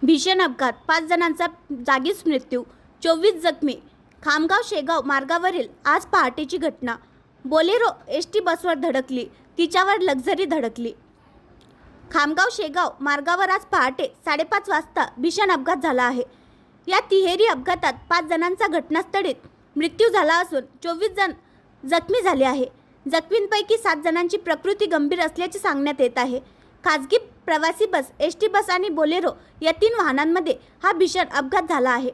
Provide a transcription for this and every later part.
भीषण अपघात, 5 जणांचा जागीच मृत्यू, 24 जखमी. खामगाव शेगाव मार्गावरील आज पहाटेची घटना. बोलेरो एसटी बसवर धडकली, तिच्यावर लक्झरी धडकली. खामगाव शेगाव मार्गावर आज पहाटे 5:30 वाजता भीषण अपघात झाला आहे. या तिहेरी अपघातात 5 जणांचा घटनास्थळीच मृत्यू झाला असून 24 जण जखमी झाले आहे. जखमींपैकी 7 जणांची प्रकृती गंभीर असल्याचे सांगण्यात येत आहे. खाजगी प्रवासी बस, एसटी बस आणि बोलेरो या 3 वाहनांमध्ये हा भीषण अपघात झाला आहे.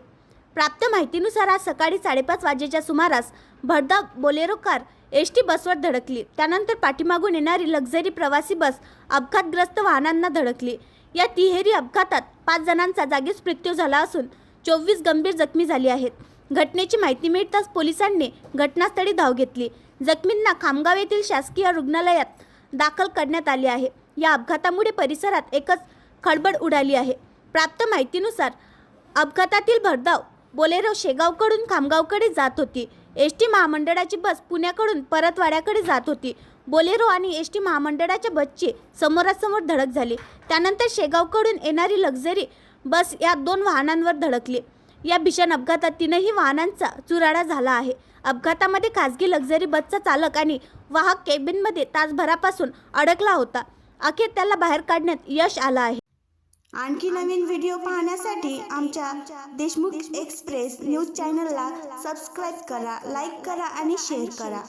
प्राप्त माहितीनुसार आज सकाळी 5:30 वाजेच्या सुमारास भरधाव बोलेरो कार एसटी बसवर धडकली. त्यानंतर पाठीमागून येणारी लक्झरी प्रवासी बस अपघातग्रस्त वाहनांना धडकली. या तिहेरी अपघातात 5 जणांचा जागीच मृत्यू झाला असून 24 गंभीर जखमी झाली आहेत. घटनेची माहिती मिळताच पोलिसांनी घटनास्थळी धाव घेतली. जखमींना खामगाव येथील शासकीय रुग्णालयात दाखल करण्यात आले आहे. या अपघातामुळे परिसरात एकच खळबळ उडाली आहे. प्राप्त माहितीनुसार अपघातातील भरधाव बोलेरो शेगावकडून खामगावकडे जात होती. एसटी महामंडळाची बस पुण्याकडून परतवाड्याकडे जात होती. बोलेरो आणि एसटी महामंडळाच्या बसची समोरासमोर धडक झाली. त्यानंतर शेगावकडून येणारी लक्झरी बस या 2 वाहनांवर धडकली. या भीषण अपघातात 3ही वाहनांचा चुराडा झाला आहे. अपघातामध्ये खासगी लक्झरी बसचा चालक आणि वाहक केबिनमध्ये तासभरापासून अडकला होता. अखेर त्याला बाहेर काढण्यात यश आलं आहे. आणखी नवीन व्हिडिओ पाहण्यासाठी आमच्या देशमुख एक्सप्रेस न्यूज चॅनलला सबस्क्राईब करा, लाईक करा आणि शेअर करा.